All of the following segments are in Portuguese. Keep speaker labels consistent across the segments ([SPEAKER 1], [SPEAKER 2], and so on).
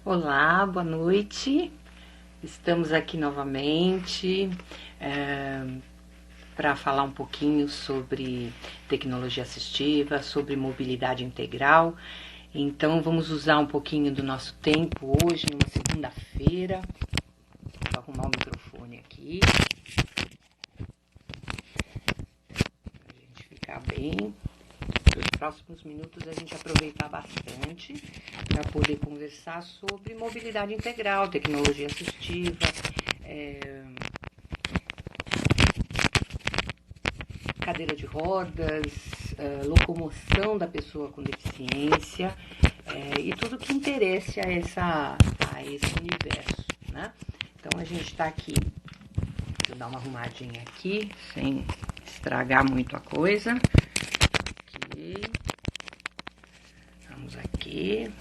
[SPEAKER 1] Olá, boa noite. Estamos aqui novamente para falar um pouquinho sobre tecnologia assistiva, sobre mobilidade integral. Então, vamos usar um pouquinho do nosso tempo hoje, numa segunda-feira. Vou arrumar o microfone aqui para a gente ficar bem. Nos próximos minutos a gente aproveitar bastante para poder conversar sobre mobilidade integral, tecnologia assistiva, cadeira de rodas, locomoção da pessoa com deficiência e tudo que interesse a esse universo, né? Então a gente está aqui, deixa eu dar uma arrumadinha aqui, sem estragar muito a coisa. Vamos aqui.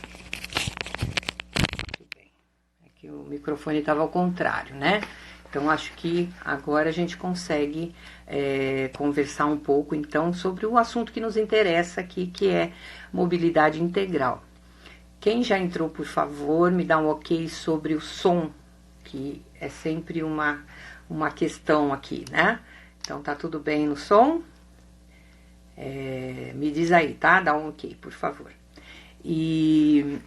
[SPEAKER 1] Muito bem. Aqui o microfone estava ao contrário, né? Então acho que agora a gente consegue conversar um pouco então sobre o assunto que nos interessa aqui, que é mobilidade integral. Quem já entrou, por favor, me dá um ok sobre o som, que é sempre uma questão aqui, né? Então tá tudo bem no som? Me diz aí, tá? Dá um ok, por favor. E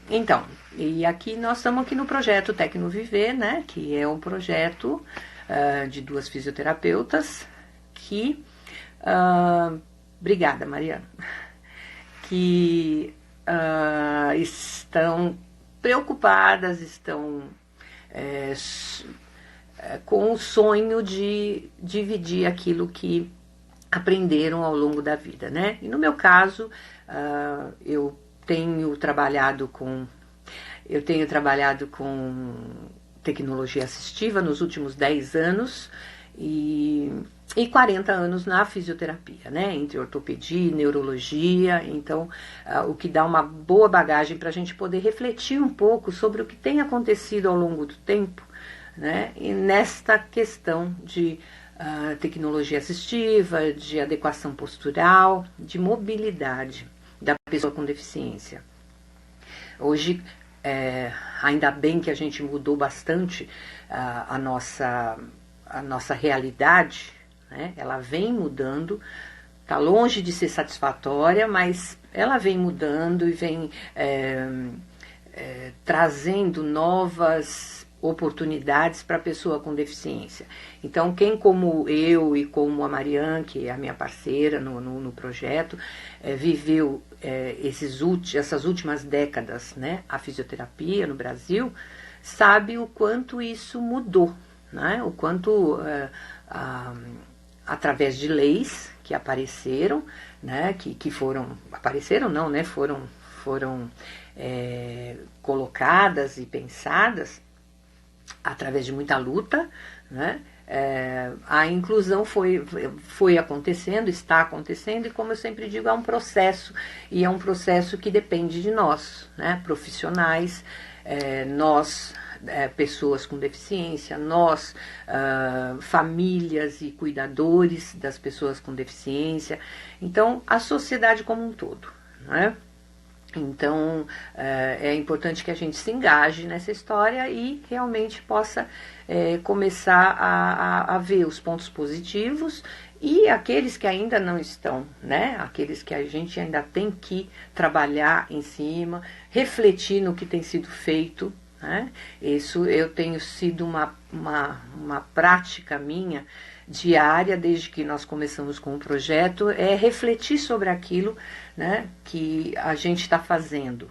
[SPEAKER 1] aqui nós estamos aqui no projeto Tecnoviver, né? Que é um projeto de duas fisioterapeutas que... obrigada, Mariana. Que estão preocupadas, estão com o sonho de dividir aquilo que aprenderam ao longo da vida, né? E no meu caso, eu tenho trabalhado com tecnologia assistiva nos últimos 10 anos e 40 anos na fisioterapia, né? Entre ortopedia e neurologia. Então, o que dá uma boa bagagem para a gente poder refletir um pouco sobre o que tem acontecido ao longo do tempo, né? E nesta questão de tecnologia assistiva, de adequação postural, de mobilidade da pessoa com deficiência. Hoje, ainda bem que a gente mudou bastante a nossa realidade, né? Ela vem mudando, está longe de ser satisfatória, mas ela vem mudando e vem trazendo novas oportunidades para a pessoa com deficiência. Então, quem como eu e como a Mariane, que é a minha parceira no projeto, viveu essas últimas décadas, né, a fisioterapia no Brasil, sabe o quanto isso mudou, né? O quanto, através de leis que apareceram, né, apareceram não, né, foram colocadas e pensadas, através de muita luta, né? A inclusão foi acontecendo, está acontecendo, e como eu sempre digo, é um processo, e é um processo que depende de nós, né? Profissionais, nós, pessoas com deficiência, nós, famílias e cuidadores das pessoas com deficiência, então a sociedade como um todo, né? Então, é importante que a gente se engaje nessa história e realmente possa começar a ver os pontos positivos e aqueles que ainda não estão, né? Aqueles que a gente ainda tem que trabalhar em cima, refletir no que tem sido feito, né? Isso eu tenho sido uma prática minha diária, desde que nós começamos com o projeto, é refletir sobre aquilo, né, que a gente está fazendo,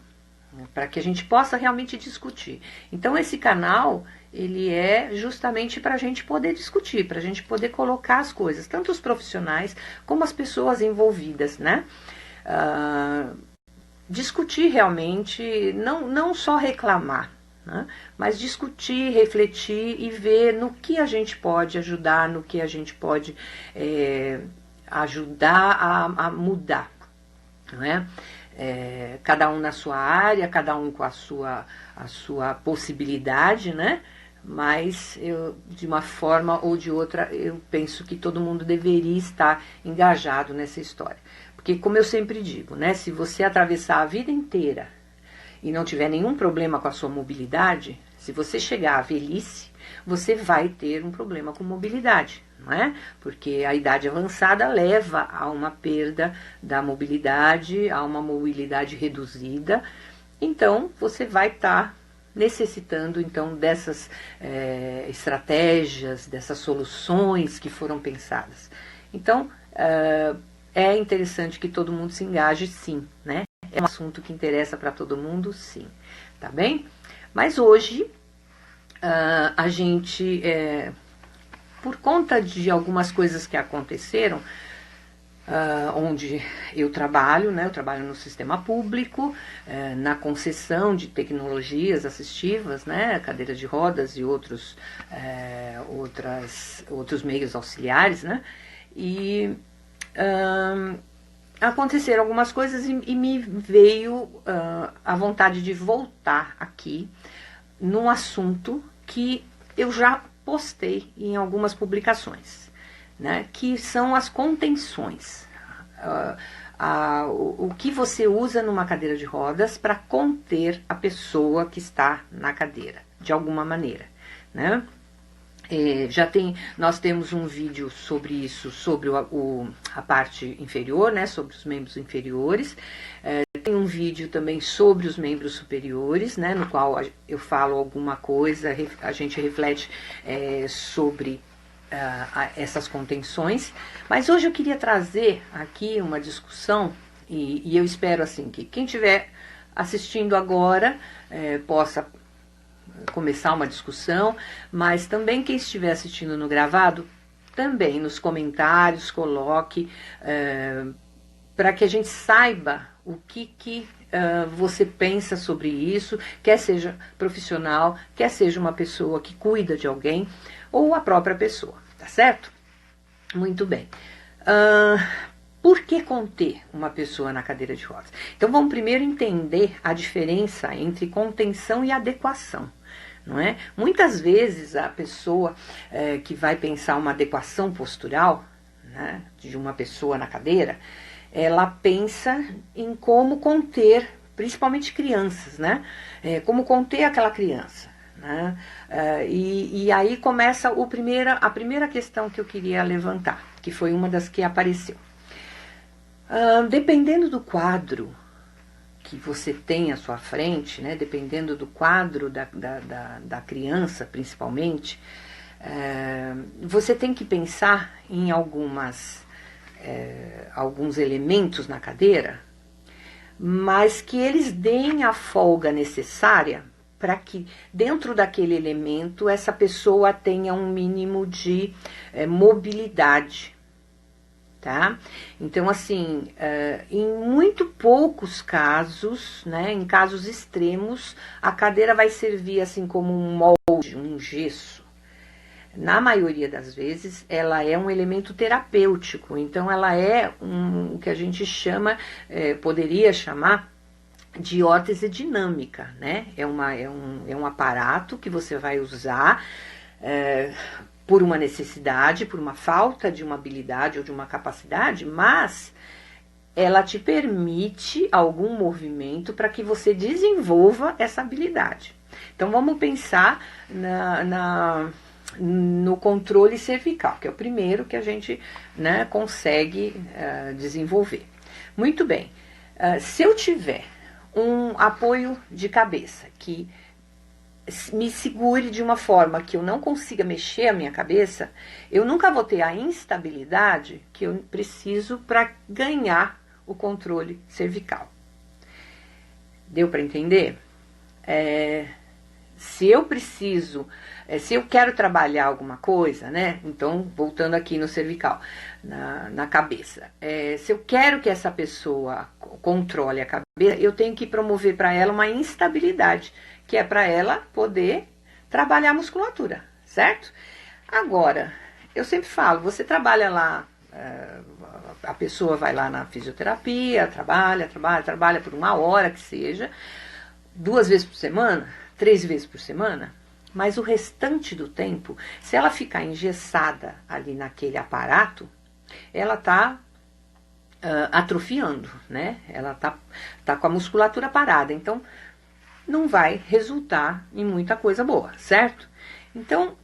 [SPEAKER 1] né, para que a gente possa realmente discutir. Então, esse canal, ele é justamente para a gente poder discutir, para a gente poder colocar as coisas, tanto os profissionais como as pessoas envolvidas, né? Discutir realmente, não só reclamar, né? Mas discutir, refletir e ver no que a gente pode ajudar, no que a gente pode ajudar a mudar, não é? Cada um na sua área, cada um com a sua possibilidade, né? Mas de uma forma ou de outra, eu penso que todo mundo deveria estar engajado nessa história. Porque, como eu sempre digo, né? Se você atravessar a vida inteira e não tiver nenhum problema com a sua mobilidade, se você chegar à velhice, você vai ter um problema com mobilidade, não é? Porque a idade avançada leva a uma perda da mobilidade, a uma mobilidade reduzida. Então, você vai estar necessitando, então, dessas estratégias, dessas soluções que foram pensadas. Então, é interessante que todo mundo se engaje, sim, né? É um assunto que interessa para todo mundo, sim, tá bem? Mas hoje, a gente, por conta de algumas coisas que aconteceram, onde eu trabalho, né? Eu trabalho no sistema público, na concessão de tecnologias assistivas, né? Cadeiras de rodas e outros meios auxiliares, né? E aconteceram algumas coisas e me veio a vontade de voltar aqui num assunto que eu já postei em algumas publicações, né, que são as contenções. O que você usa numa cadeira de rodas para conter a pessoa que está na cadeira, de alguma maneira, né? Nós temos um vídeo sobre isso, sobre a parte inferior, né, sobre os membros inferiores. Tem um vídeo também sobre os membros superiores, né, no qual eu falo alguma coisa, a gente reflete sobre essas contenções. Mas hoje eu queria trazer aqui uma discussão, e eu espero assim que quem estiver assistindo agora possa começar uma discussão, mas também quem estiver assistindo no gravado, também nos comentários coloque, para que a gente saiba o que você pensa sobre isso, quer seja profissional, quer seja uma pessoa que cuida de alguém, ou a própria pessoa, tá certo? Muito bem. Por que conter uma pessoa na cadeira de rodas? Então vamos primeiro entender a diferença entre contenção e adequação. Não é? Muitas vezes a pessoa que vai pensar uma adequação postural, né, de uma pessoa na cadeira, ela pensa em como conter, principalmente crianças, né? Como conter aquela criança. Né? E aí começa a primeira questão que eu queria levantar, que foi uma das que apareceu. Dependendo do quadro que você tem à sua frente, né, dependendo do quadro da criança, principalmente, você tem que pensar em alguns elementos na cadeira, mas que eles deem a folga necessária para que dentro daquele elemento essa pessoa tenha um mínimo de mobilidade. Tá? Então, assim, em muito poucos casos, né, em casos extremos, a cadeira vai servir assim como um molde, um gesso. Na maioria das vezes, ela é um elemento terapêutico, então ela é o que a gente chama, poderia chamar de órtese dinâmica, né? É um aparato que você vai usar por uma necessidade, por uma falta de uma habilidade ou de uma capacidade, mas ela te permite algum movimento para que você desenvolva essa habilidade. Então vamos pensar no controle cervical, que é o primeiro que a gente, né, consegue desenvolver. Muito bem, se eu tiver um apoio de cabeça que me segure de uma forma que eu não consiga mexer a minha cabeça, eu nunca vou ter a instabilidade que eu preciso para ganhar o controle cervical. Deu para entender? Se eu quero trabalhar alguma coisa, né? Então, voltando aqui no cervical, na cabeça. Se eu quero que essa pessoa controle a cabeça, eu tenho que promover para ela uma instabilidade, que é para ela poder trabalhar a musculatura, certo? Agora, eu sempre falo, você trabalha lá, a pessoa vai lá na fisioterapia, trabalha por 1 hora que seja, 2 vezes por semana, 3 vezes por semana, mas o restante do tempo, se ela ficar engessada ali naquele aparato, ela está atrofiando, né? Ela tá com a musculatura parada. Então, não vai resultar em muita coisa boa, certo? Então,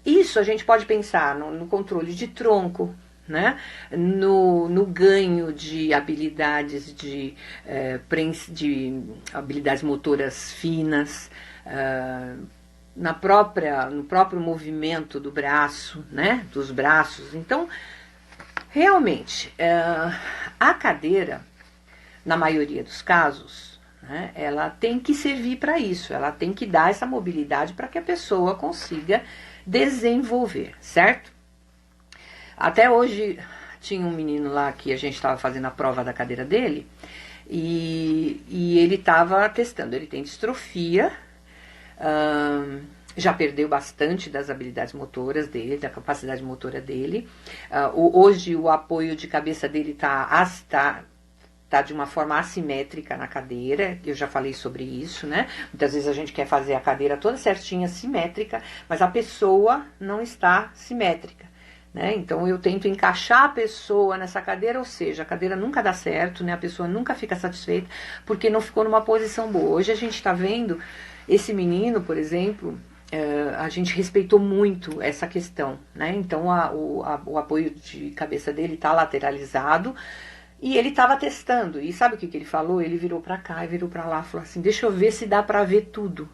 [SPEAKER 1] isso a gente pode pensar no controle de tronco, né? No ganho de habilidades de habilidades motoras finas, no próprio movimento do braço, né? Dos braços. Então, realmente, a cadeira, na maioria dos casos, né, ela tem que servir para isso, ela tem que dar essa mobilidade para que a pessoa consiga desenvolver, certo? Até hoje tinha um menino lá que a gente estava fazendo a prova da cadeira dele e ele estava testando, ele tem distrofia, já perdeu bastante das habilidades motoras dele, da capacidade motora dele. Hoje o apoio de cabeça dele está de uma forma assimétrica na cadeira, eu já falei sobre isso, né? Muitas vezes a gente quer fazer a cadeira toda certinha, simétrica, mas a pessoa não está simétrica, né? Então eu tento encaixar a pessoa nessa cadeira, ou seja, a cadeira nunca dá certo, né? A pessoa nunca fica satisfeita porque não ficou numa posição boa. Hoje a gente está vendo esse menino, por exemplo, a gente respeitou muito essa questão, né? Então o apoio de cabeça dele está lateralizado, e ele estava testando, e sabe o que ele falou? Ele virou para cá e virou para lá, falou assim, deixa eu ver se dá para ver tudo,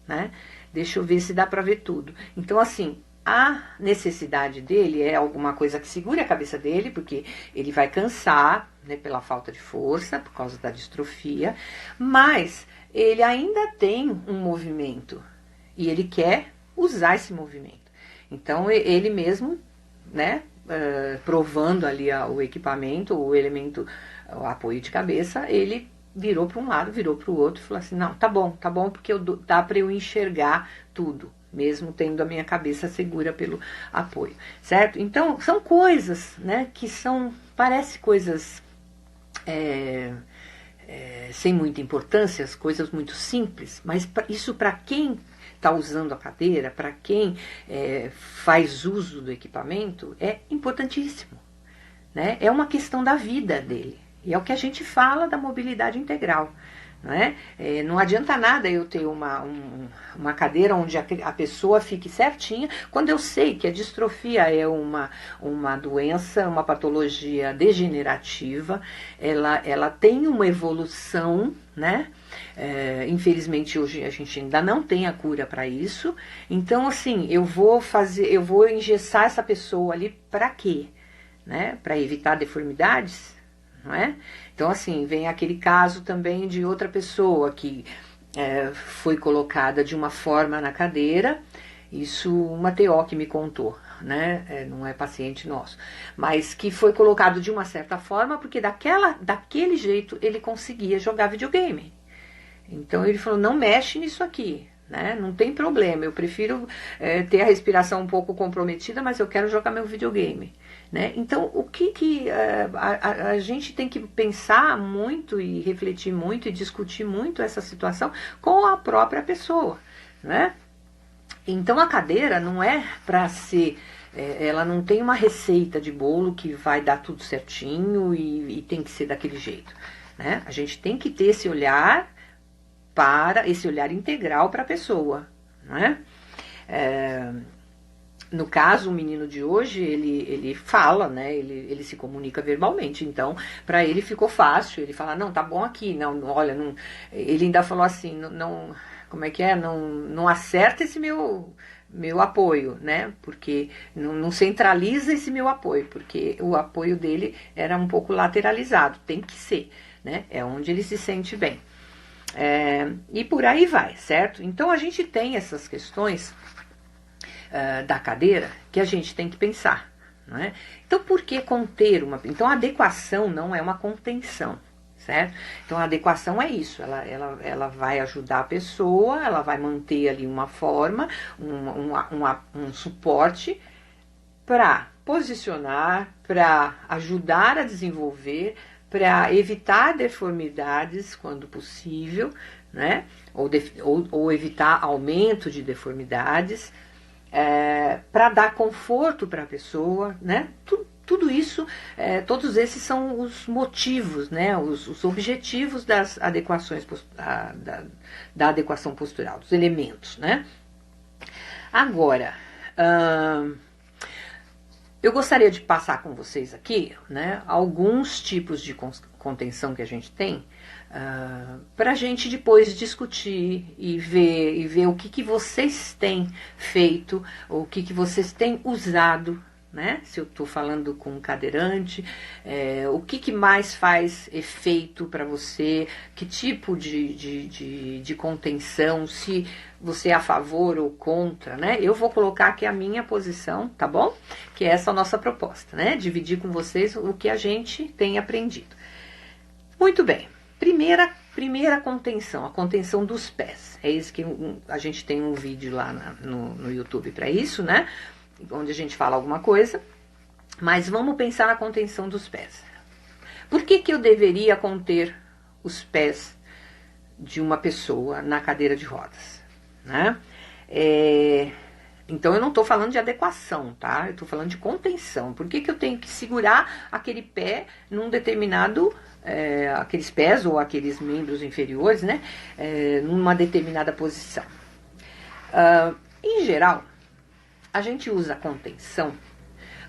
[SPEAKER 1] né? Deixa eu ver se dá para ver tudo. Então, assim, a necessidade dele é alguma coisa que segure a cabeça dele, porque ele vai cansar, né, pela falta de força, por causa da distrofia, mas ele ainda tem um movimento, e ele quer usar esse movimento. Então, ele mesmo, né, provando ali o equipamento, o elemento, o apoio de cabeça, ele virou para um lado, virou para o outro e falou assim, não, tá bom, porque dá para eu enxergar tudo, mesmo tendo a minha cabeça segura pelo apoio, certo? Então, são coisas, né, que parece coisas sem muita importância, coisas muito simples, mas isso para quem está usando a cadeira, para quem faz uso do equipamento, é importantíssimo, né? É uma questão da vida dele. E é o que a gente fala da mobilidade integral. Não é? Não adianta nada eu ter uma cadeira onde a pessoa fique certinha, quando eu sei que a distrofia é uma doença, uma patologia degenerativa, ela tem uma evolução, né? Infelizmente hoje a gente ainda não tem a cura para isso. Então, assim, eu vou engessar essa pessoa ali para quê? Né? Para evitar deformidades? Não é? Então, assim, vem aquele caso também de outra pessoa que foi colocada de uma forma na cadeira, isso uma TO que me contou, né? Não é paciente nosso, mas que foi colocado de uma certa forma porque daquele jeito ele conseguia jogar videogame. Então ele falou, não mexe nisso aqui, né? Não tem problema, eu prefiro ter a respiração um pouco comprometida, mas eu quero jogar meu videogame. Né? Então, o que a gente tem que pensar muito e refletir muito e discutir muito essa situação com a própria pessoa, né? Então, a cadeira não é para ser, ela não tem uma receita de bolo que vai dar tudo certinho e tem que ser daquele jeito, né? A gente tem que ter esse olhar integral para a pessoa, né? No caso, o menino de hoje, ele fala, né? Ele se comunica verbalmente. Então, para ele ficou fácil. Ele fala, não, tá bom aqui. Não, olha, não. Ele ainda falou assim, não, como é que é? Não acerta esse meu apoio, né? Porque não centraliza esse meu apoio, porque o apoio dele era um pouco lateralizado. Tem que ser, né? É onde ele se sente bem. E por aí vai, certo? Então, a gente tem essas questões da cadeira que a gente tem que pensar, não é? Então, por que conter Então, a adequação não é uma contenção, certo? Então, a adequação é isso, ela vai ajudar a pessoa, ela vai manter ali uma forma, um suporte para posicionar, para ajudar a desenvolver, para evitar deformidades quando possível, né? Ou evitar aumento de deformidades, para dar conforto para a pessoa, né? tudo isso, todos esses são os motivos, né, os objetivos das adequações, da adequação postural, dos elementos, né. Agora, eu gostaria de passar com vocês aqui, né, alguns tipos de contenção que a gente tem, para a gente depois discutir e ver o que vocês têm feito, o que vocês têm usado, né? Se eu estou falando com um cadeirante, o que mais faz efeito para você, que tipo de contenção, se você é a favor ou contra, né? Eu vou colocar aqui a minha posição, tá bom? Que é essa a nossa proposta, né? Dividir com vocês o que a gente tem aprendido. Muito bem. Primeira contenção, a contenção dos pés. É isso que a gente tem um vídeo lá no YouTube para isso, né? Onde a gente fala alguma coisa, mas vamos pensar na contenção dos pés. Por que eu deveria conter os pés de uma pessoa na cadeira de rodas, né? Então eu não estou falando de adequação, tá? Eu estou falando de contenção. Por que eu tenho que segurar aquele pé num determinado, aqueles pés ou aqueles membros inferiores, né? Numa determinada posição. Em geral, a gente usa a contenção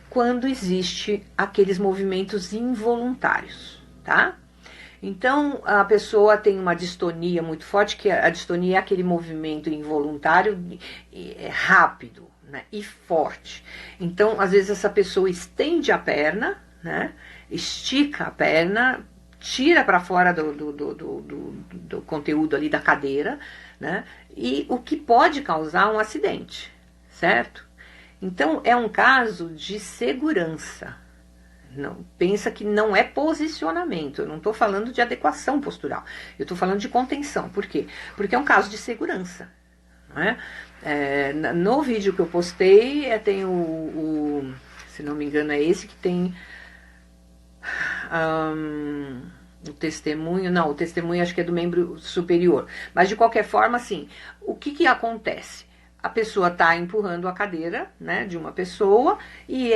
[SPEAKER 1] quando existe aqueles movimentos involuntários, tá? Então, a pessoa tem uma distonia muito forte, que a distonia é aquele movimento involuntário rápido, né, e forte. Então, às vezes essa pessoa estende a perna, né, estica a perna, tira para fora do conteúdo ali da cadeira, né, e o que pode causar um acidente, certo? Então, é um caso de segurança. Não, pensa que não é posicionamento, eu não estou falando de adequação postural, eu estou falando de contenção. Por quê? Porque é um caso de segurança. Não é? No vídeo que eu postei, tem se não me engano, é esse que tem o testemunho. Não, o testemunho acho que é do membro superior. Mas de qualquer forma, assim, o que acontece? A pessoa está empurrando a cadeira, né, de uma pessoa, e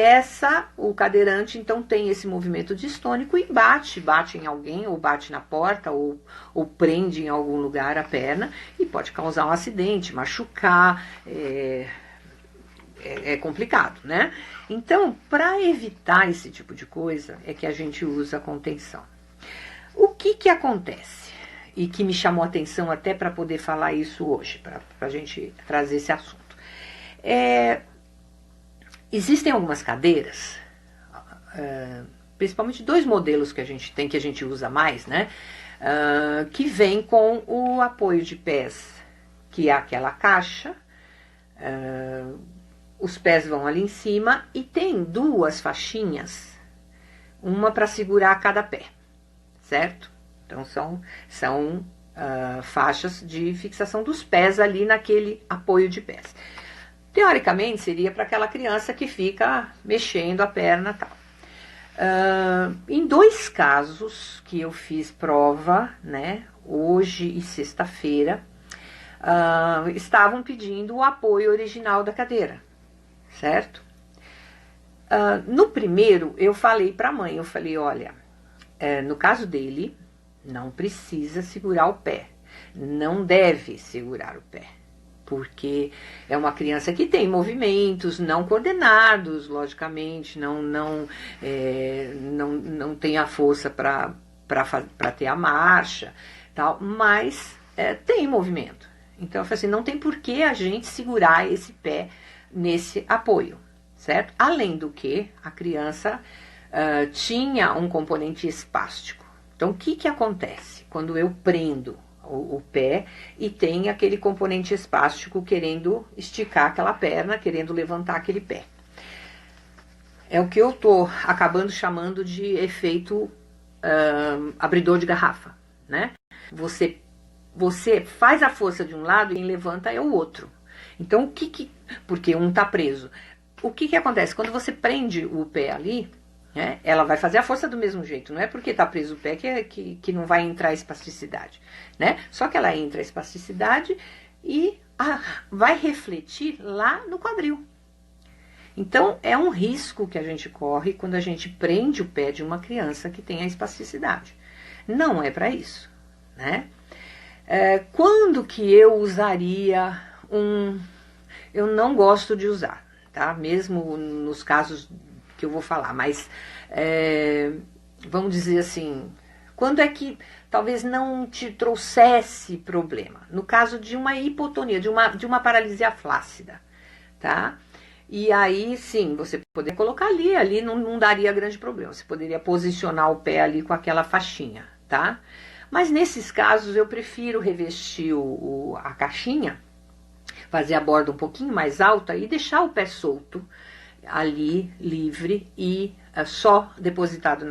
[SPEAKER 1] o cadeirante então tem esse movimento distônico e bate em alguém, ou bate na porta, ou prende em algum lugar a perna, e pode causar um acidente, machucar, é complicado, né? Então, para evitar esse tipo de coisa, é que a gente usa a contenção. O que acontece? E que me chamou a atenção até para poder falar isso hoje, para a gente trazer esse assunto. Existem algumas cadeiras, principalmente 2 modelos que a gente tem, que a gente usa mais, né? Que vem com o apoio de pés, que é aquela caixa, os pés vão ali em cima e tem 2 faixinhas, uma para segurar cada pé, certo? Então, são faixas de fixação dos pés ali naquele apoio de pés. Teoricamente, seria para aquela criança que fica mexendo a perna e tal. Em 2 casos que eu fiz prova, né, hoje e sexta-feira, estavam pedindo o apoio original da cadeira, certo? No primeiro, eu falei para a mãe, eu falei, olha, no caso dele, não precisa segurar o pé, não deve segurar o pé, porque é uma criança que tem movimentos não coordenados, logicamente, não tem a força para ter a marcha, tal, mas tem movimento. Então, eu falei assim, não tem por que a gente segurar esse pé nesse apoio, certo? Além do que, a criança tinha um componente espástico. Então, o que acontece quando eu prendo o pé e tem aquele componente espástico querendo esticar aquela perna, querendo levantar aquele pé? É o que eu estou acabando chamando de efeito abridor de garrafa, né? Você faz a força de um lado e quem levanta é o outro. Então, porque um está preso. O que acontece? Quando você prende o pé ali, né, ela vai fazer a força do mesmo jeito. Não é porque está preso o pé que não vai entrar a espasticidade, né? Só que ela entra a espasticidade e vai refletir lá no quadril. Então, é um risco que a gente corre quando a gente prende o pé de uma criança que tem a espasticidade. Não é para isso, né? Quando que eu usaria Eu não gosto de usar, tá? Mesmo nos casos que eu vou falar, mas vamos dizer assim, quando é que talvez não te trouxesse problema? No caso de uma hipotonia, de uma paralisia flácida, tá? E aí, sim, você poderia colocar ali não daria grande problema. Você poderia posicionar o pé ali com aquela faixinha, tá? Mas nesses casos eu prefiro revestir a caixinha, fazer a borda um pouquinho mais alta e deixar o pé solto ali, livre e só depositado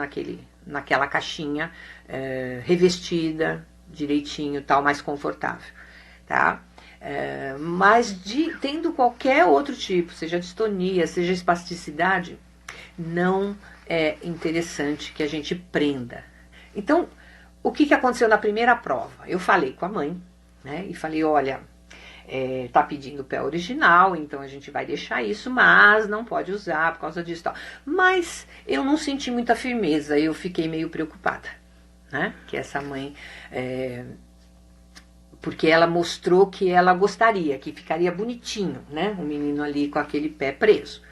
[SPEAKER 1] naquela caixinha revestida direitinho, tal, mais confortável, tá? Mas tendo qualquer outro tipo, seja distonia, seja espasticidade, não é interessante que a gente prenda. Então, o que aconteceu na primeira prova? Eu falei com a mãe, né, e falei, olha, tá pedindo o pé original, então a gente vai deixar isso, mas não pode usar por causa disso e tal. Mas eu não senti muita firmeza, eu fiquei meio preocupada, né, que essa mãe... porque ela mostrou que ela gostaria, que ficaria bonitinho, né, o menino ali com aquele pé preso.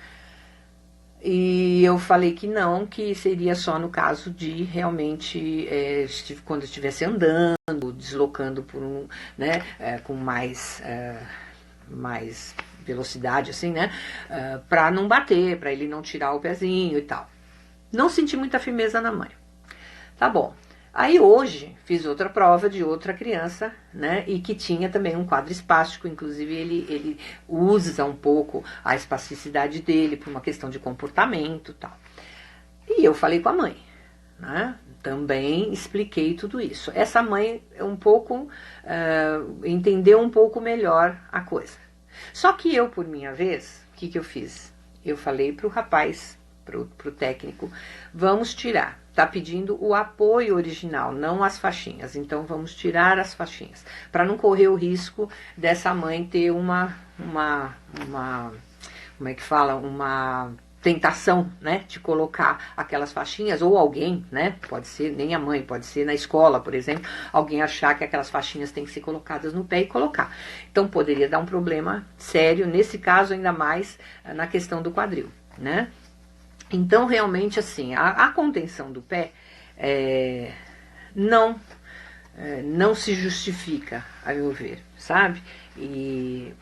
[SPEAKER 1] E eu falei que não, que seria só no caso de realmente, quando estivesse andando, deslocando por né, com mais velocidade, assim, né, para não bater, para ele não tirar o pezinho e tal. Não senti muita firmeza na mãe. Tá bom. Aí hoje fiz outra prova de outra criança, né, e que tinha também um quadro espástico, inclusive ele usa um pouco a espasticidade dele por uma questão de comportamento e tal. E eu falei com a mãe, né, também expliquei tudo isso. Essa mãe entendeu um pouco melhor a coisa. Só que eu, por minha vez, o que eu fiz? Eu falei pro rapaz, pro técnico, vamos tirar. Está pedindo o apoio original, não as faixinhas. Então, vamos tirar as faixinhas. Para não correr o risco dessa mãe ter como é que fala? Uma tentação, né? De colocar aquelas faixinhas, ou alguém, né? Pode ser nem a mãe, pode ser na escola, por exemplo, alguém achar que aquelas faixinhas têm que ser colocadas no pé e colocar. Então, poderia dar um problema sério, nesse caso, ainda mais na questão do quadril, né? Então, realmente, assim, a contenção do pé não se justifica, a meu ver, sabe? E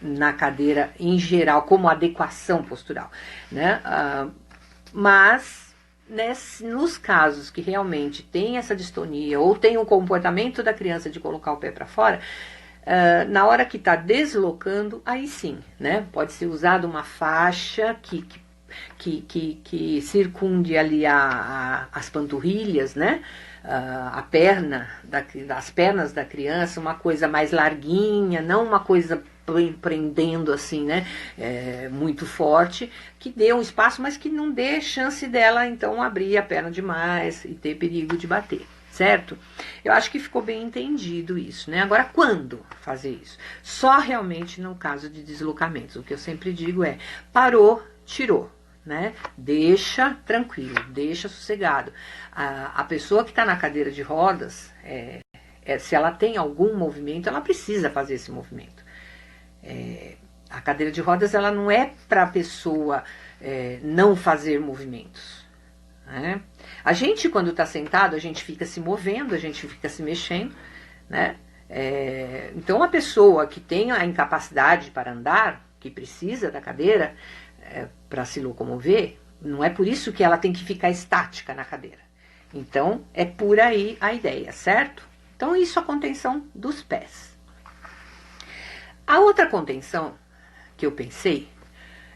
[SPEAKER 1] na cadeira em geral, como adequação postural, né? Mas, nos casos que realmente tem essa distonia ou tem um comportamento da criança de colocar o pé para fora, na hora que está deslocando, aí sim, né? Pode ser usada uma faixa que circunde ali as panturrilhas, né? A perna, as pernas da criança, uma coisa mais larguinha, não uma coisa prendendo assim, né? Muito forte, que dê um espaço, mas que não dê chance dela, então, abrir a perna demais e ter perigo de bater, certo? Eu acho que ficou bem entendido isso, né? Agora, quando fazer isso? Só realmente no caso de deslocamentos. O que eu sempre digo é, parou, tirou. Né? Deixa tranquilo, deixa sossegado. A pessoa que está na cadeira de rodas, se ela tem algum movimento, ela precisa fazer esse movimento. A cadeira de rodas, ela não é para a pessoa não fazer movimentos, né? A gente, quando está sentado, a gente fica se movendo, a gente fica se mexendo, né? Então, a pessoa que tem a incapacidade para andar, que precisa da cadeira, para se locomover, não é por isso que ela tem que ficar estática na cadeira. Então, é por aí a ideia, certo? Então, isso é a contenção dos pés. A outra contenção que eu pensei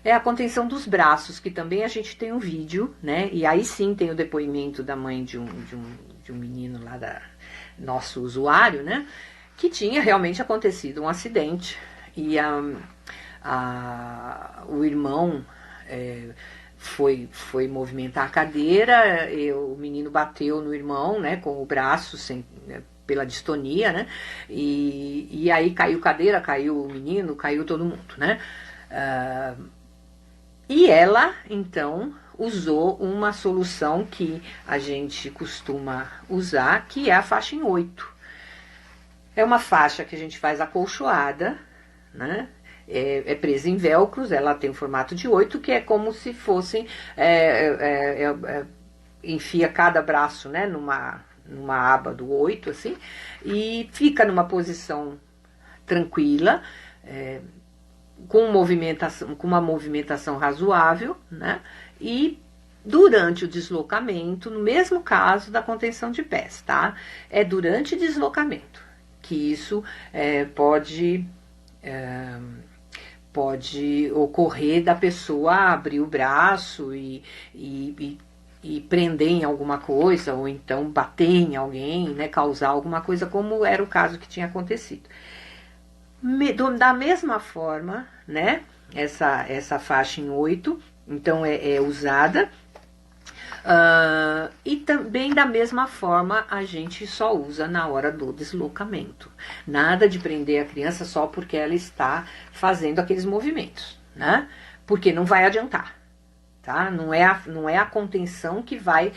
[SPEAKER 1] é a contenção dos braços, que também a gente tem um vídeo, né? E aí sim tem o depoimento da mãe de um menino lá nosso usuário, né? Que tinha realmente acontecido um acidente e o irmão foi movimentar a cadeira, o menino bateu no irmão, né, com o braço pela distonia, né, e aí caiu cadeira, caiu o menino, caiu todo mundo, né. E ela, então, usou uma solução que a gente costuma usar, que é a faixa em 8. É uma faixa que a gente faz acolchoada, né? É presa em velcros, ela tem o formato de 8, que é como se fossem, enfia cada braço, né, numa aba do 8, assim, e fica numa posição tranquila, com uma movimentação razoável, né, e durante o deslocamento, no mesmo caso da contenção de pés, tá? É durante o deslocamento que isso pode ocorrer da pessoa abrir o braço e prender em alguma coisa, ou então bater em alguém, né, causar alguma coisa, como era o caso que tinha acontecido. Da mesma forma, né, essa faixa em 8, então é usada. E também da mesma forma a gente só usa na hora do deslocamento. Nada de prender a criança só porque ela está fazendo aqueles movimentos, né? Porque não vai adiantar, tá? Não é a contenção que vai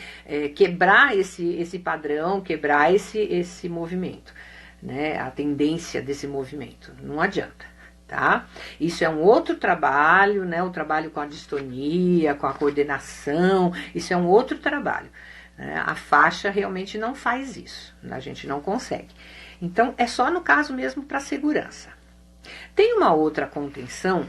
[SPEAKER 1] quebrar esse padrão, quebrar esse movimento, né? A tendência desse movimento. Não adianta. Tá? Isso é um outro trabalho, né? O trabalho com a distonia, com a coordenação, isso é um outro trabalho. Né? A faixa realmente não faz isso, a gente não consegue. Então, é só no caso mesmo para segurança. Tem uma outra contenção,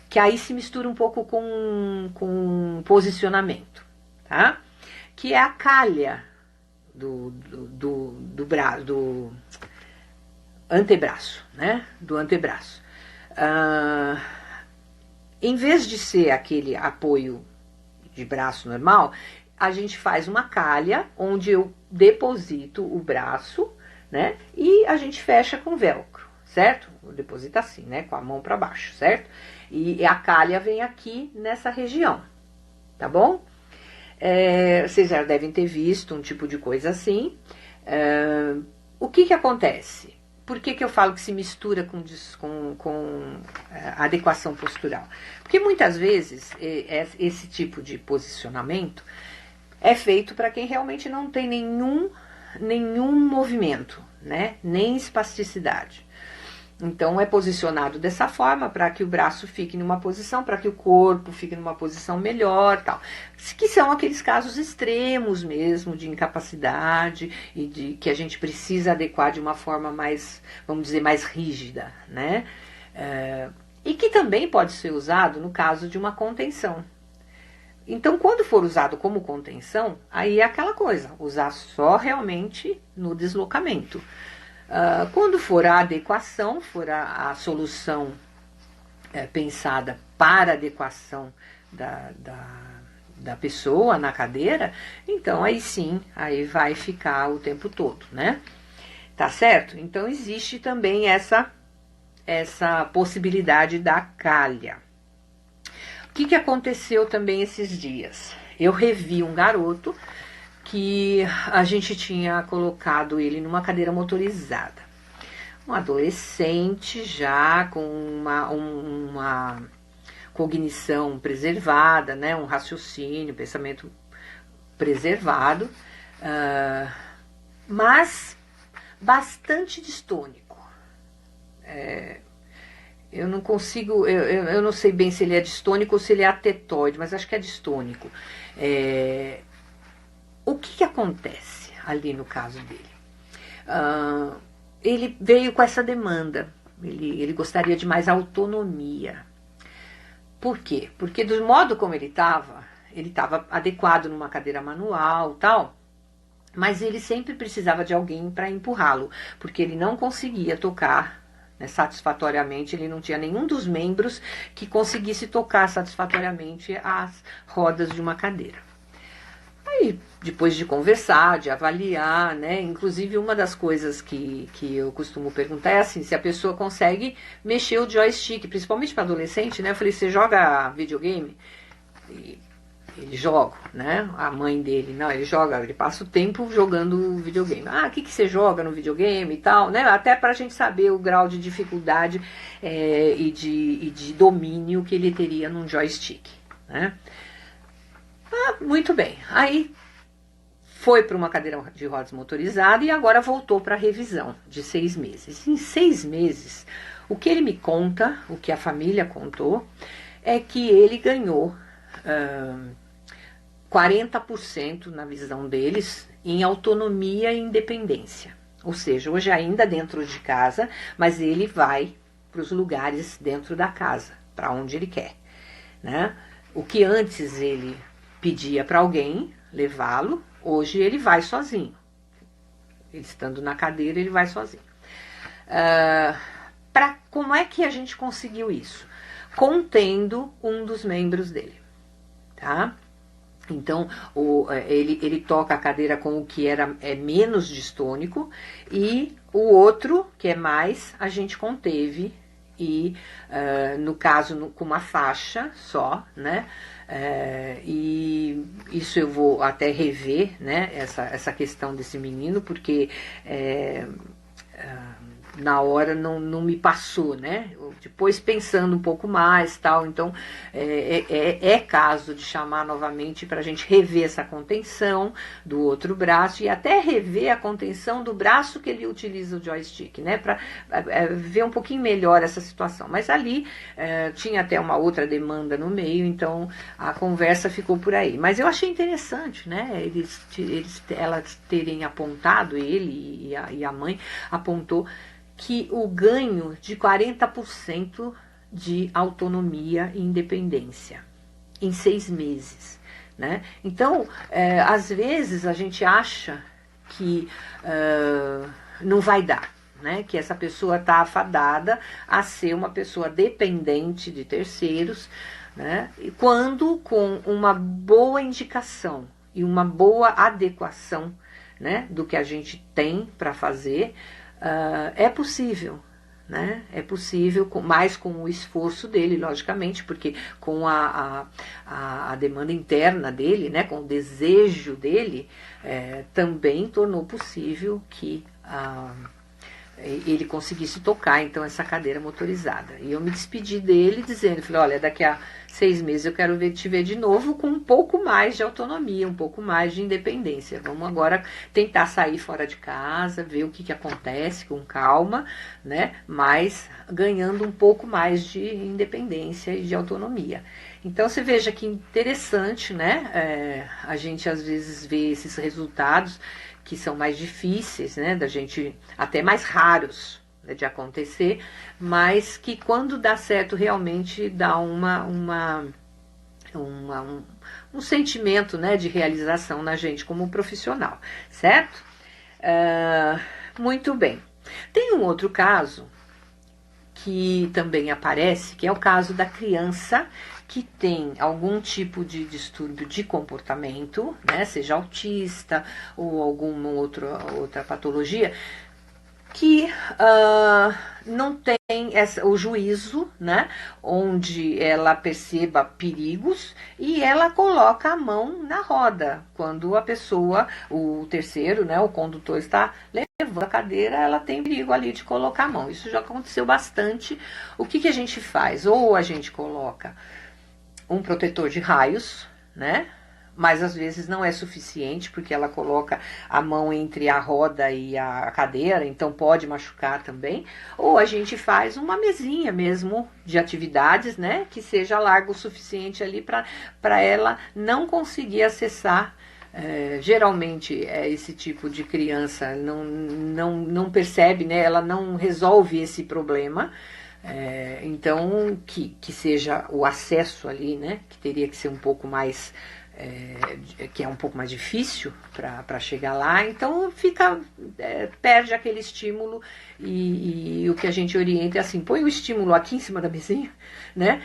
[SPEAKER 1] que aí se mistura um pouco com posicionamento, tá? Que é a calha do braço, do antebraço, né? Do antebraço. Em vez de ser aquele apoio de braço normal, a gente faz uma calha onde eu deposito o braço, né? E a gente fecha com velcro, certo? Deposita assim, né? Com a mão para baixo, certo? E a calha vem aqui nessa região, tá bom? Vocês já devem ter visto um tipo de coisa assim. O que acontece? Por que eu falo que se mistura com adequação postural? Porque muitas vezes esse tipo de posicionamento é feito para quem realmente não tem nenhum movimento, né? Nem espasticidade. Então é posicionado dessa forma para que o braço fique numa posição, para que o corpo fique numa posição melhor, tal. Que são aqueles casos extremos mesmo de incapacidade e de que a gente precisa adequar de uma forma mais, vamos dizer, mais rígida, né? E que também pode ser usado no caso de uma contenção. Então, quando for usado como contenção, aí é aquela coisa, usar só realmente no deslocamento. Quando for a adequação, for a solução pensada para a adequação da pessoa na cadeira, então aí sim, aí vai ficar o tempo todo, né? Tá certo? Então existe também essa possibilidade da calha. O que aconteceu também esses dias? Eu revi um garoto que a gente tinha colocado ele numa cadeira motorizada. Um adolescente já com uma cognição preservada, né, um raciocínio, pensamento preservado, mas bastante distônico. Eu não consigo, eu não sei bem se ele é distônico ou se ele é atetoide, mas acho que é distônico. O que acontece ali no caso dele? Ele veio com essa demanda, ele gostaria de mais autonomia. Por quê? Porque do modo como ele estava adequado numa cadeira manual, tal, mas ele sempre precisava de alguém para empurrá-lo, porque ele não conseguia tocar, né, satisfatoriamente, ele não tinha nenhum dos membros que conseguisse tocar satisfatoriamente as rodas de uma cadeira. Aí, depois de conversar, de avaliar, né? Inclusive, uma das coisas que eu costumo perguntar é assim, se a pessoa consegue mexer o joystick, principalmente para adolescente, né? Eu falei, você joga videogame? Ele joga, né? A mãe dele, não, ele joga, ele passa o tempo jogando videogame. Ah, o que você joga no videogame e tal, né? Até pra gente saber o grau de dificuldade e de domínio que ele teria num joystick, né? Ah, muito bem. Aí foi para uma cadeira de rodas motorizada e agora voltou para a revisão de 6 meses. Em 6 meses, o que ele me conta, o que a família contou, é que ele ganhou 40% na visão deles em autonomia e independência. Ou seja, hoje ainda dentro de casa, mas ele vai para os lugares dentro da casa, para onde ele quer, né? O que antes ele pedia para alguém levá-lo, hoje ele vai sozinho. Ele estando na cadeira, ele vai sozinho. Como é que a gente conseguiu isso? Contendo um dos membros dele, tá? Então, ele toca a cadeira com o que é menos distônico e o outro, que é mais, a gente conteve e, no caso, com uma faixa só, né? E isso eu vou até rever, né? Essa questão desse menino, porque na hora não me passou, né? Depois pensando um pouco mais, tal, então é caso de chamar novamente para a gente rever essa contenção do outro braço e até rever a contenção do braço que ele utiliza o joystick, né? Para ver um pouquinho melhor essa situação. Mas ali tinha até uma outra demanda no meio, então a conversa ficou por aí. Mas eu achei interessante, né? Elas terem apontado, ele e a mãe apontou que o ganho de 40% de autonomia e independência em 6 meses, né? Então, às vezes a gente acha que não vai dar, né? Que essa pessoa está afadada a ser uma pessoa dependente de terceiros, né? Quando com uma boa indicação e uma boa adequação, né, do que a gente tem para fazer, é possível, né? É possível, mais com o esforço dele, logicamente, porque com a demanda interna dele, né, com o desejo dele, também tornou possível que ele conseguisse tocar, então, essa cadeira motorizada. E eu me despedi dele dizendo, falei, olha, daqui a 6 meses eu quero te ver de novo com um pouco mais de autonomia, um pouco mais de independência. Vamos agora tentar sair fora de casa, ver o que acontece com calma, né? Mas ganhando um pouco mais de independência e de autonomia. Então, você veja que interessante, né? A gente, às vezes, vê esses resultados que são mais difíceis, né, da gente, até mais raros, né, de acontecer, mas que quando dá certo realmente dá um sentimento, né, de realização na gente como profissional, certo? Muito bem. Tem um outro caso que também aparece, que é o caso da criança que tem algum tipo de distúrbio de comportamento, né, seja autista ou alguma outra patologia, que não tem o juízo, né, onde ela perceba perigos e ela coloca a mão na roda. Quando a pessoa, o terceiro, né, o condutor está levando a cadeira, ela tem perigo ali de colocar a mão. Isso já aconteceu bastante. O que a gente faz? Ou a gente coloca um protetor de raios, né? Mas às vezes não é suficiente, porque ela coloca a mão entre a roda e a cadeira, então pode machucar também. Ou a gente faz uma mesinha mesmo de atividades, né? Que seja largo o suficiente ali para ela não conseguir acessar. Geralmente esse tipo de criança não percebe, né? Ela não resolve esse problema. Então, que seja o acesso ali, né? Que teria que ser um pouco mais, que é um pouco mais difícil para chegar lá. Então, perde aquele estímulo e o que a gente orienta é assim, põe o estímulo aqui em cima da mesinha, né?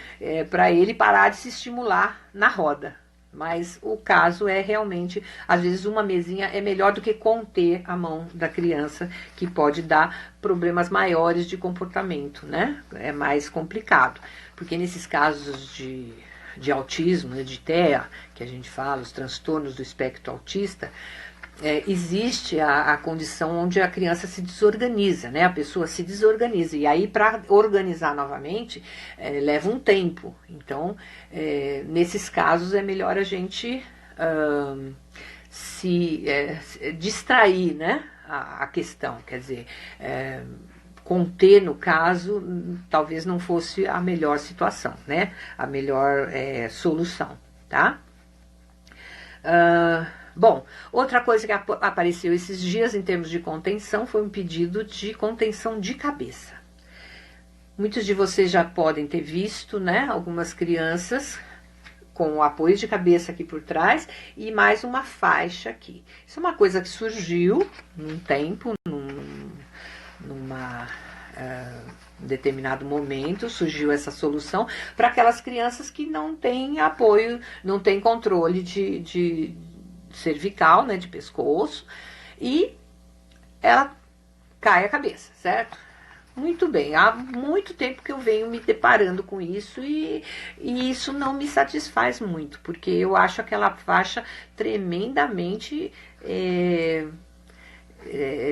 [SPEAKER 1] Para ele parar de se estimular na roda. Mas o caso é realmente, às vezes uma mesinha é melhor do que conter a mão da criança, que pode dar problemas maiores de comportamento, né? É mais complicado, porque nesses casos de autismo, né, de TEA, que a gente fala, os transtornos do espectro autista, existe a condição onde a criança se desorganiza, né? A pessoa se desorganiza. E aí, para organizar novamente, leva um tempo. Então, nesses casos, é melhor a gente se distrair, né? A questão. Quer dizer, conter, no caso, talvez não fosse a melhor situação, né? A melhor solução, tá? Bom, outra coisa que apareceu esses dias em termos de contenção foi um pedido de contenção de cabeça. Muitos de vocês já podem ter visto, né, algumas crianças com o apoio de cabeça aqui por trás e mais uma faixa aqui. Isso é uma coisa que surgiu num tempo, numa determinado momento, surgiu essa solução para aquelas crianças que não têm apoio, não têm controle de cervical, né, de pescoço, e ela cai a cabeça, certo? Muito bem, há muito tempo que eu venho me deparando com isso e isso não me satisfaz muito, porque eu acho aquela faixa tremendamente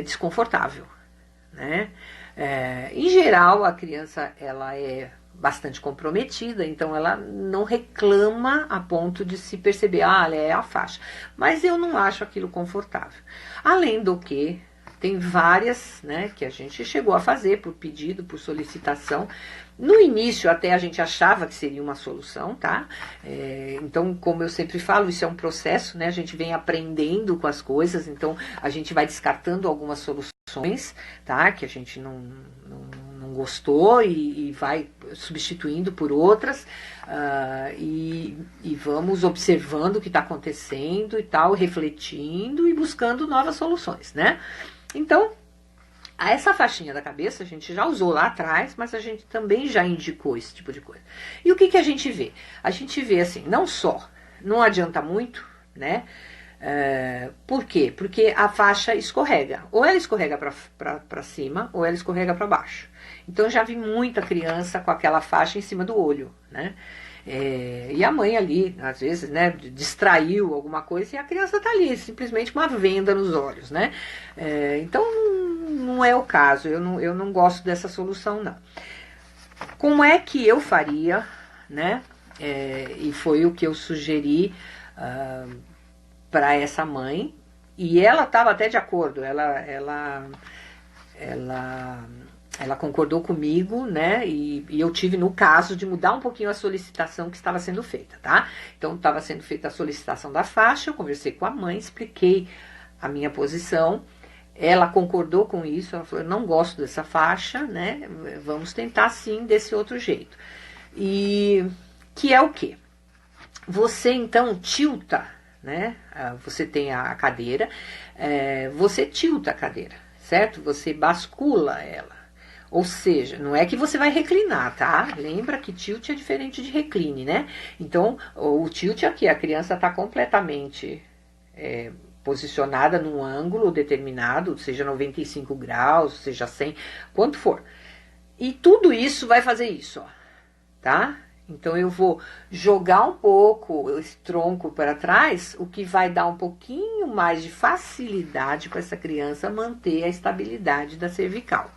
[SPEAKER 1] desconfortável, né? Em geral, a criança ela é bastante comprometida, então ela não reclama a ponto de se perceber, ela é a faixa. Mas eu não acho aquilo confortável. Além do que, tem várias, né, que a gente chegou a fazer por pedido, por solicitação. No início até a gente achava que seria uma solução, tá? Então, como eu sempre falo, isso é um processo, né? A gente vem aprendendo com as coisas, então a gente vai descartando algumas soluções, tá? Que a gente não gostou e vai substituindo por outras, e vamos observando o que está acontecendo e tal, refletindo e buscando novas soluções, né? Então, essa faixinha da cabeça a gente já usou lá atrás, mas a gente também já indicou esse tipo de coisa. E o que a gente vê? A gente vê assim, não adianta muito, né? Por quê? Porque a faixa escorrega. Ou ela escorrega para cima, ou ela escorrega para baixo. Então já vi muita criança com aquela faixa em cima do olho, né? E a mãe ali, às vezes, né, distraiu alguma coisa e a criança tá ali, simplesmente uma venda nos olhos, né? Então não é o caso, eu não gosto dessa solução, não. Como é que eu faria, né? E foi o que eu sugeri para essa mãe, e ela estava até de acordo, ela concordou comigo, né, e eu tive no caso de mudar um pouquinho a solicitação que estava sendo feita, tá? Então estava sendo feita a solicitação da faixa, eu conversei com a mãe, expliquei a minha posição, ela concordou com isso, ela falou, eu não gosto dessa faixa, né, vamos tentar sim desse outro jeito. E que é o quê? Você então tilta, né? Você tem a cadeira, você tilta a cadeira, certo? Você bascula ela. Ou seja, não é que você vai reclinar, tá? Lembra que tilt é diferente de recline, né? Então, o tilt aqui, a criança está completamente posicionada num ângulo determinado, seja 95 graus, seja 100, quanto for. E tudo isso vai fazer isso, ó, tá? Então eu vou jogar um pouco esse tronco para trás, o que vai dar um pouquinho mais de facilidade para essa criança manter a estabilidade da cervical.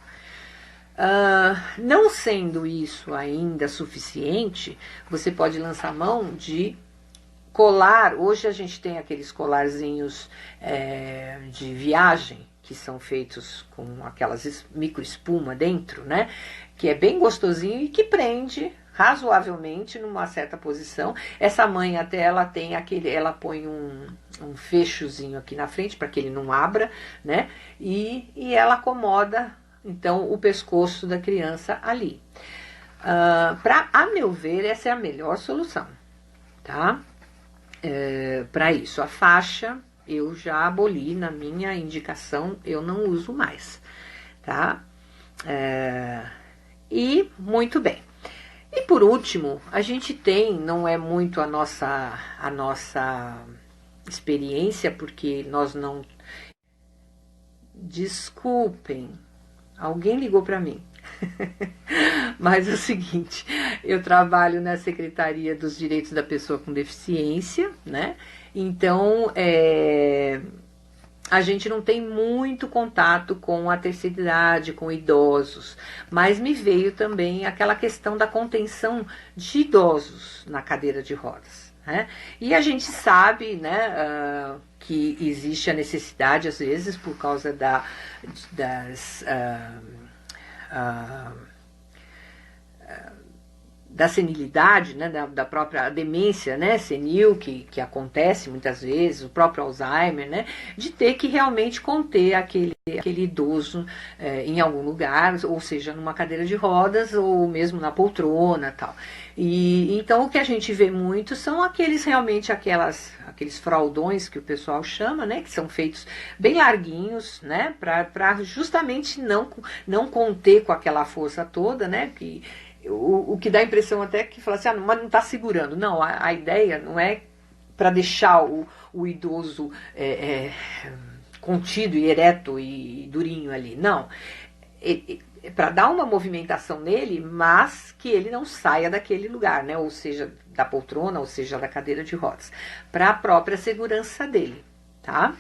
[SPEAKER 1] Não sendo isso ainda suficiente, você pode lançar mão de colar. Hoje a gente tem aqueles colarzinhos de viagem, que são feitos com aquelas micro espuma dentro, né? Que é bem gostosinho e que prende razoavelmente numa certa posição. Essa mãe até ela tem ela põe um fechozinho aqui na frente para que ele não abra, né? E ela acomoda então o pescoço da criança ali. A meu ver, essa é a melhor solução, tá? Para isso, a faixa eu já aboli na minha indicação, eu não uso mais, tá? E muito bem. E por último, a gente tem, não é muito a nossa experiência, porque nós não... Desculpem, alguém ligou para mim. Mas é o seguinte, Eu trabalho na Secretaria dos Direitos da Pessoa com Deficiência, né? Então, a gente não tem muito contato com a terceira idade, com idosos, mas me veio também aquela questão da contenção de idosos na cadeira de rodas, né? E a gente sabe, né, que existe a necessidade, às vezes, por causa da senilidade, né, da própria demência, né, senil, que acontece muitas vezes, o próprio Alzheimer, né, de ter que realmente conter aquele idoso em algum lugar, ou seja, numa cadeira de rodas, ou mesmo na poltrona, tal. E então o que a gente vê muito são aqueles fraldões que o pessoal chama, né, que são feitos bem larguinhos, né, para justamente não conter com aquela força toda, né, que o que dá a impressão até que fala assim, mas não está segurando. Não, a ideia não é para deixar o idoso contido e ereto e durinho ali. Não. É para dar uma movimentação nele, mas que ele não saia daquele lugar, né? Ou seja, da poltrona, ou seja, da cadeira de rodas. Para a própria segurança dele, tá?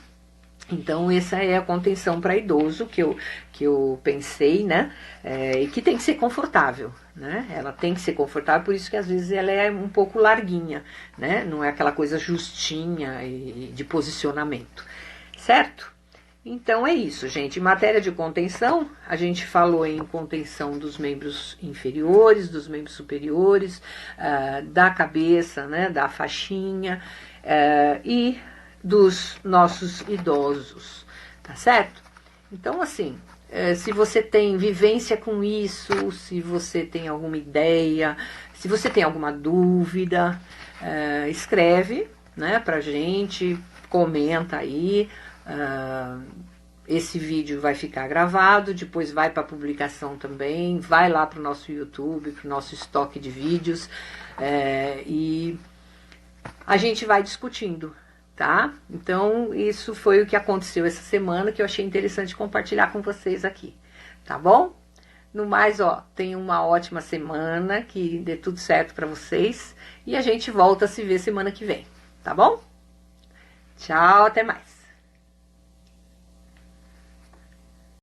[SPEAKER 1] Então, essa é a contenção para idoso que eu pensei, né? E que tem que ser confortável, né? Ela tem que ser confortável, por isso que às vezes ela é um pouco larguinha, né? Não é aquela coisa justinha e de posicionamento, certo? Então é isso, gente. Em matéria de contenção, a gente falou em contenção dos membros inferiores, dos membros superiores, da cabeça, né? Da faixinha e dos nossos idosos, tá certo? Então, assim, se você tem vivência com isso, se você tem alguma ideia, se você tem alguma dúvida, escreve, né, pra gente, comenta aí. Esse vídeo vai ficar gravado, depois vai para publicação também, vai lá para o nosso YouTube, para o nosso estoque de vídeos, e a gente vai discutindo. Tá? Então, isso foi o que aconteceu essa semana, que eu achei interessante compartilhar com vocês aqui, tá bom? No mais, tenham uma ótima semana, que dê tudo certo para vocês, e a gente volta a se ver semana que vem, tá bom? Tchau, até mais!